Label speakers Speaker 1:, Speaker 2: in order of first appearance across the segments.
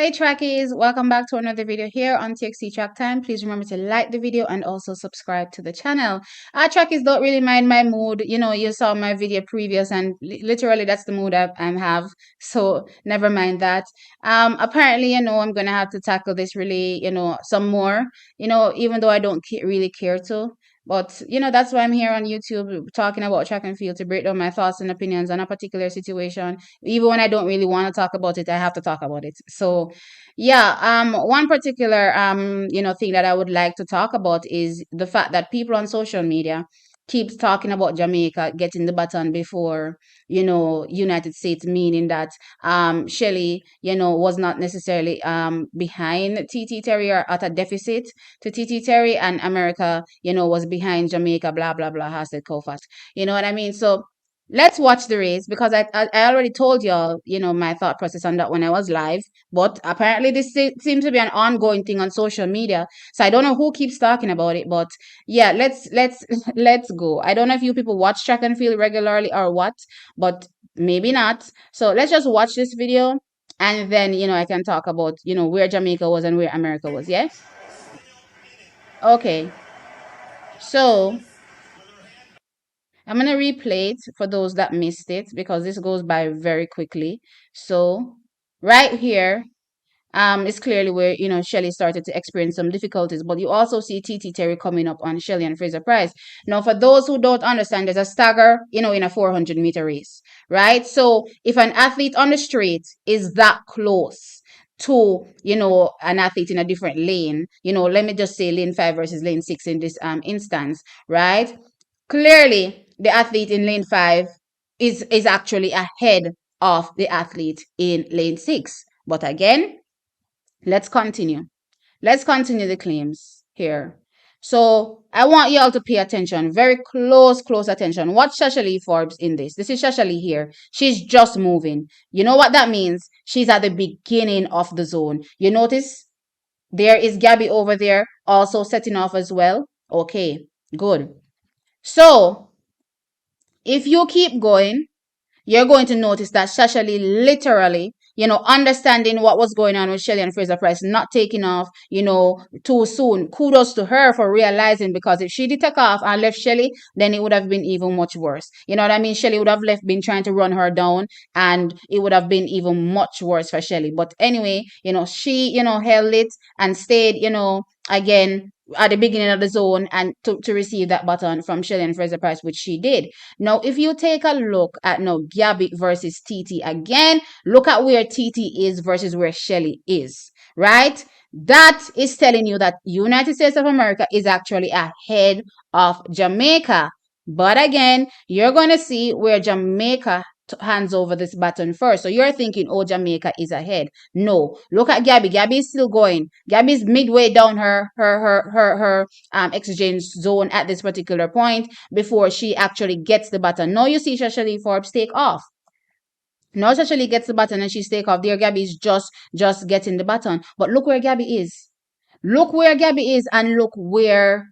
Speaker 1: Hey trackies, welcome back to another video here on TXT Track Time. Please remember to like the video and also subscribe to the channel. Our trackies don't really mind my mood. You know, you saw my video previous and literally that's the mood I have. So never mind that. Apparently, I'm gonna have to tackle this really, some more, even though I don't really care to. But that's why I'm here on YouTube talking about track and field to break down my thoughts and opinions on a particular situation. Even when I don't really want to talk about it, I have to talk about it. So yeah, one particular thing that I would like to talk about is the fact that people on social media keeps talking about Jamaica getting the baton before, United States, meaning that Shelly, was not necessarily behind TT Terry or at a deficit to TT Terry, and America, was behind Jamaica, blah blah blah, has said Kofat. You know what I mean? So let's watch the race because I already told y'all, my thought process on that when I was live. But apparently this seems to be an ongoing thing on social media. So I don't know who keeps talking about it, but yeah, let's go. I don't know if you people watch track and field regularly or what, but maybe not. So let's just watch this video and then I can talk about where Jamaica was and where America was. Yeah. Okay. So I'm going to replay it for those that missed it because this goes by very quickly. So right here, is clearly where, Shelly started to experience some difficulties, but you also see TT Terry coming up on Shelly and Fraser Price. Now, for those who don't understand, there's a stagger, in a 400-meter race, right? So if an athlete on the street is that close to, an athlete in a different lane, let me just say lane 5 versus lane 6 in this instance, right? Clearly, the athlete in lane 5 is actually ahead of the athlete in lane 6. But again, let's continue. Let's continue the claims here. So I want y'all to pay attention, very close attention. Watch Shasha Lee Forbes in this. This is Shasha Lee here. She's just moving. You know what that means? She's at the beginning of the zone. You notice there is Gabby over there also setting off as well. Okay, good. So if you keep going, you're going to notice that Shasha Lee literally, understanding what was going on with Shelly and Fraser Price, not taking off, too soon. Kudos to her for realizing, because if she did take off and left Shelly, then it would have been even much worse. You know what I mean? Shelly would have been trying to run her down, and it would have been even much worse for Shelly. But anyway, she, held it and stayed, again, at the beginning of the zone and to receive that baton from Shelly and Fraser Price, which she did. Now, if you take a look at now Gabby versus TT again, look at where TT is versus where Shelly is, right? That is telling you that United States of America is actually ahead of Jamaica. But again, you're going to see where Jamaica hands over this baton first. So you're thinking, oh, Jamaica is ahead. No, look at Gabby. Gabby is still going. Gabby's midway down her exchange zone at this particular point before she actually gets the baton. Now you see Shasha Lee Forbes take off. Now Shasha Lee gets the baton and she's take off. There, Gabby is just getting the baton. But look where Gabby is. Look where Gabby is and look where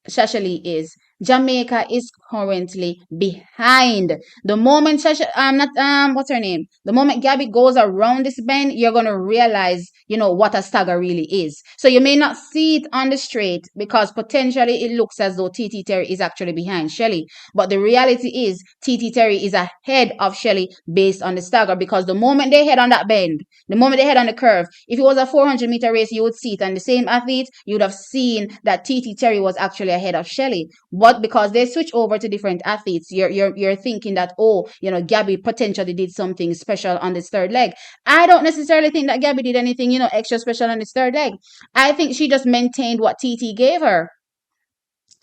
Speaker 1: Shasha Lee is. Jamaica is currently behind. The moment what's her name? The moment Gabby goes around this bend, you're gonna realize, what a stagger really is. So you may not see it on the straight because potentially it looks as though TT Terry is actually behind Shelly. But the reality is TT Terry is ahead of Shelly based on the stagger, because the moment they head on that bend, the moment they head on the curve, if it was a 400-meter race, you would see it. And the same athlete, you would have seen that TT Terry was actually ahead of Shelly. But because they switch over to different athletes, you're thinking that, oh, Gabby potentially did something special on this third leg. I don't necessarily think that Gabby did anything, extra special on this third leg. I think she just maintained what TT gave her.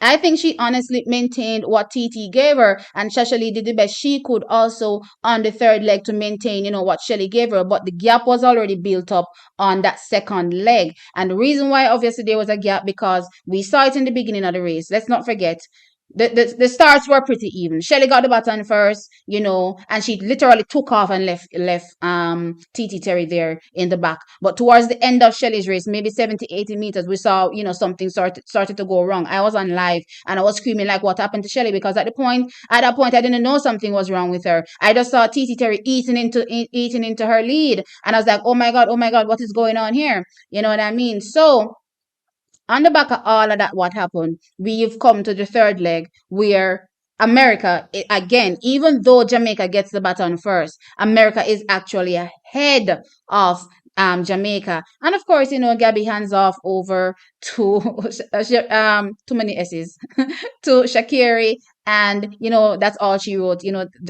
Speaker 1: I think she honestly maintained what TT gave her, and Shasha Lee did the best she could also on the third leg to maintain, what Shelly gave her. But the gap was already built up on that second leg. And the reason why obviously there was a gap, because we saw it in the beginning of the race. Let's not forget, The starts were pretty even. Shelly got the baton first, and she literally took off and left TT Terry there in the back. But towards the end of Shelly's race, maybe 70, 80 meters, we saw, something started to go wrong. I was on live and I was screaming like, what happened to Shelly? Because at that point I didn't know something was wrong with her. I just saw TT Terry eating into her lead. And I was like, oh my God, what is going on here? You know what I mean? So on the back of all of that, what happened? We've come to the third leg where America, again, even though Jamaica gets the baton first, America is actually ahead of Jamaica. And of course, Gabby hands off over to too many S's to Shakiri. And, that's all she wrote.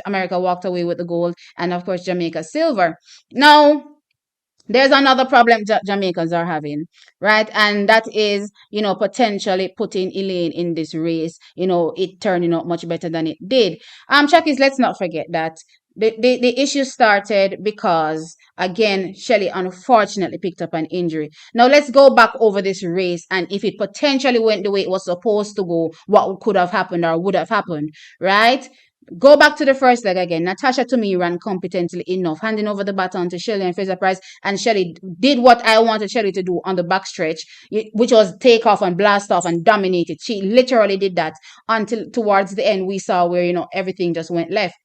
Speaker 1: America walked away with the gold. And of course, Jamaica silver. Now, there's another problem Jamaicans are having, right? And that is, potentially putting Elaine in this race, it turning out much better than it did. Chakis, let's not forget that the issue started because, again, Shelly unfortunately picked up an injury. Now, let's go back over this race, and if it potentially went the way it was supposed to go, what could have happened or would have happened, right? Go back to the first leg again. Natasha, to me, ran competently enough, handing over the baton to Shelly and Fraser Price. And Shelly did what I wanted Shelly to do on the backstretch, which was take off and blast off and dominate it. She literally did that until towards the end we saw where, everything just went left.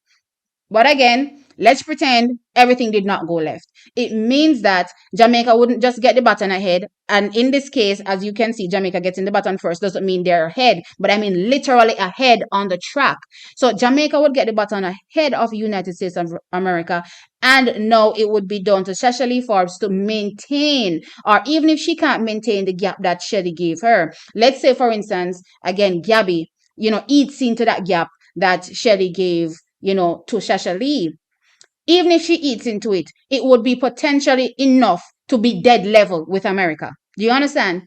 Speaker 1: But again, let's pretend everything did not go left. It means that Jamaica wouldn't just get the baton ahead. And in this case, as you can see, Jamaica getting the baton first doesn't mean they're ahead, but I mean literally ahead on the track. So Jamaica would get the baton ahead of United States of America. And now it would be down to Sasha Lee Forbes to maintain, or even if she can't maintain the gap that Shelly gave her. Let's say, for instance, again, Gabby, eats into that gap that Shelly gave to Sasha Lee. Even if she eats into it, it would be potentially enough to be dead level with America. Do you understand?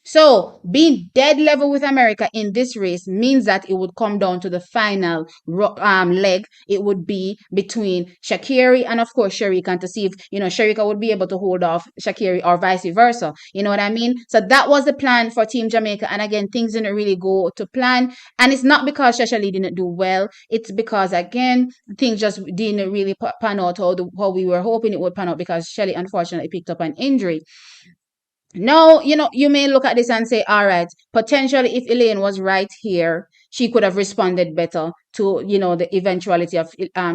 Speaker 1: So being dead level with America in this race means that it would come down to the final leg. It would be between Shakiri and of course Sharika, to see if Sharika would be able to hold off Shakiri or vice versa. You know what I mean? So that was the plan for Team Jamaica. And again, things didn't really go to plan. And it's not because Shasha Lee didn't do well. It's because again, things just didn't really pan out how we were hoping it would pan out, because Shelly unfortunately picked up an injury. Now, you may look at this and say, all right, potentially if Elaine was right here, she could have responded better to, the eventuality of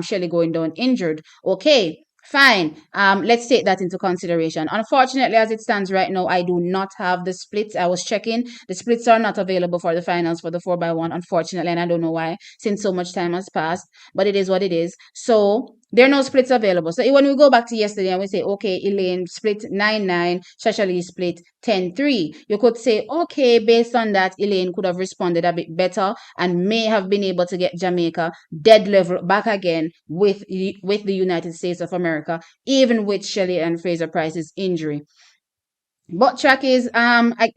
Speaker 1: Shelly going down injured. Okay, fine. Let's take that into consideration. Unfortunately, as it stands right now, I do not have the splits. I was checking. The splits are not available for the finals for the 4x1, unfortunately, and I don't know why, since so much time has passed, but it is what it is. So there are no splits available. So when we go back to yesterday and we say, okay, Elaine split 9-9, Shashali split 10-3, you could say, okay, based on that, Elaine could have responded a bit better and may have been able to get Jamaica dead level back again with the United States of America, even with Shelly and Fraser Price's injury. But track is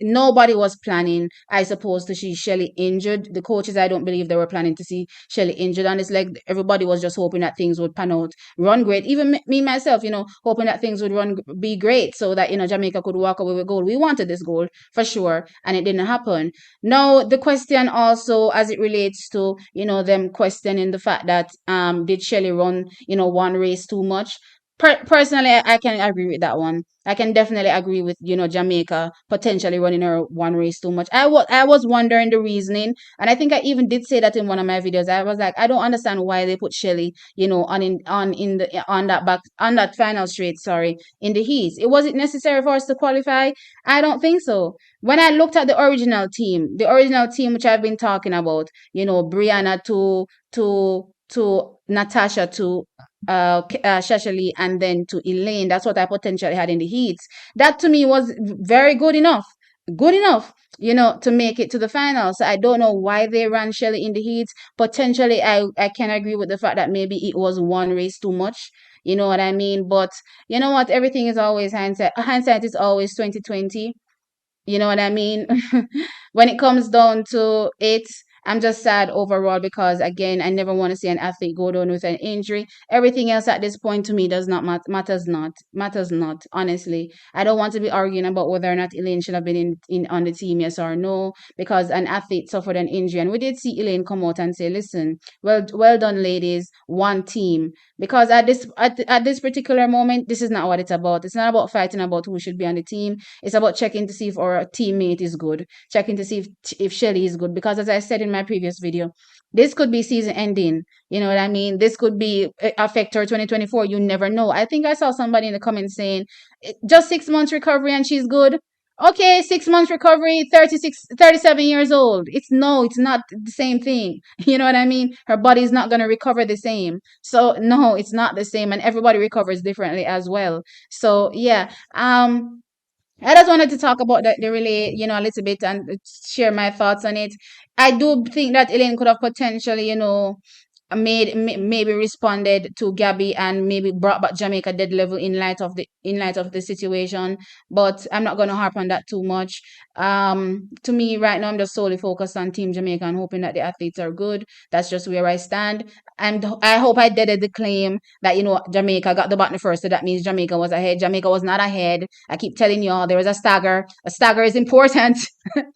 Speaker 1: nobody was planning, I suppose, to see Shelly injured. The coaches, I don't believe they were planning to see Shelly injured, and it's like everybody was just hoping that things would pan out, run great. Even me myself, hoping that things would be great, so that Jamaica could walk away with gold. We wanted this gold for sure, and it didn't happen. Now the question also, as it relates to them questioning the fact that did Shelly run one race too much. Personally, I can agree with that one. I can definitely agree with Jamaica potentially running her one race too much. I was wondering the reasoning, and I think I even did say that in one of my videos. I was like, I don't understand why they put Shelly, on that final straight. Sorry, in the heat. It wasn't necessary for us to qualify. I don't think so. When I looked at the original team which I've been talking about, Brianna to Natasha to Shashali and then to Elaine. That's what I potentially had in the heats. That to me was very good enough. Good enough, to make it to the final. So I don't know why they ran Shelly in the heats. Potentially, I can agree with the fact that maybe it was one race too much. You know what I mean? But you know what? Everything is always hindsight. Hindsight is always 2020. You know what I mean? When it comes down to it, I'm just sad overall because again, I never want to see an athlete go down with an injury. Everything else at this point to me does not matters not. Honestly, I don't want to be arguing about whether or not Elaine should have been in on the team, yes or no, because an athlete suffered an injury, and we did see Elaine come out and say, "Listen, well done, ladies, one team." Because at this particular moment, this is not what it's about. It's not about fighting about who should be on the team. It's about checking to see if our teammate is good, checking to see if Shelly is good. Because as I said in my previous video, this could be season ending. You know what I mean? This could be affect her 2024. You never know. I think I saw somebody in the comments saying just 6 months recovery and she's good. Okay, 6 months recovery, 36, 37 years old. It's not the same thing. You know what I mean? Her body is not going to recover the same. So no, it's not the same. And everybody recovers differently as well. So yeah, I just wanted to talk about the relay, a little bit and share my thoughts on it. I do think that Elaine could have potentially, maybe responded to Gabby and maybe brought back Jamaica dead level in light of the situation. But I'm not gonna harp on that too much. To me right now, I'm just solely focused on Team Jamaica and hoping that the athletes are good. That's just where I stand. I hope I did the claim that Jamaica got the button first, so that means Jamaica was ahead. Jamaica was not ahead. I keep telling y'all there was a stagger. A stagger is important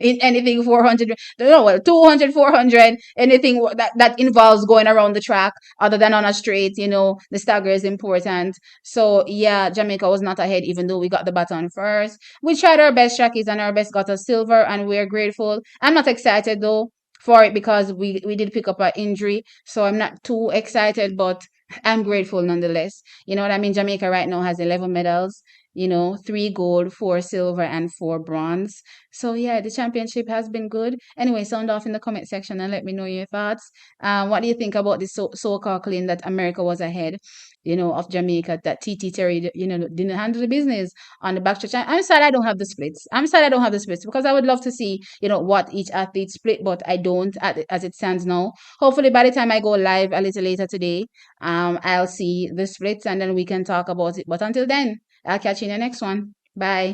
Speaker 1: in anything 400. No, well, 200, 400, anything that involves going around the track other than on a straight. The stagger is important. So yeah, Jamaica was not ahead, even though we got the baton first. We tried our best, Shakis, and our best got us silver, and we're grateful. I'm not excited though for it because we did pick up an injury, so I'm not too excited, but I'm grateful nonetheless. You know what I mean? Jamaica right now has 11 medals, 3 gold, 4 silver, and 4 bronze. So yeah, the championship has been good. Anyway, sound off in the comment section and let me know your thoughts. What do you think about this so-called claim that America was ahead, of Jamaica, that TT Terry, didn't handle the business on the backstretch? I'm sad I don't have the splits. I'm sad I don't have the splits because I would love to see, what each athlete split, but I don't as it stands now. Hopefully by the time I go live a little later today, I'll see the splits and then we can talk about it. But until then, I'll catch you in the next one. Bye.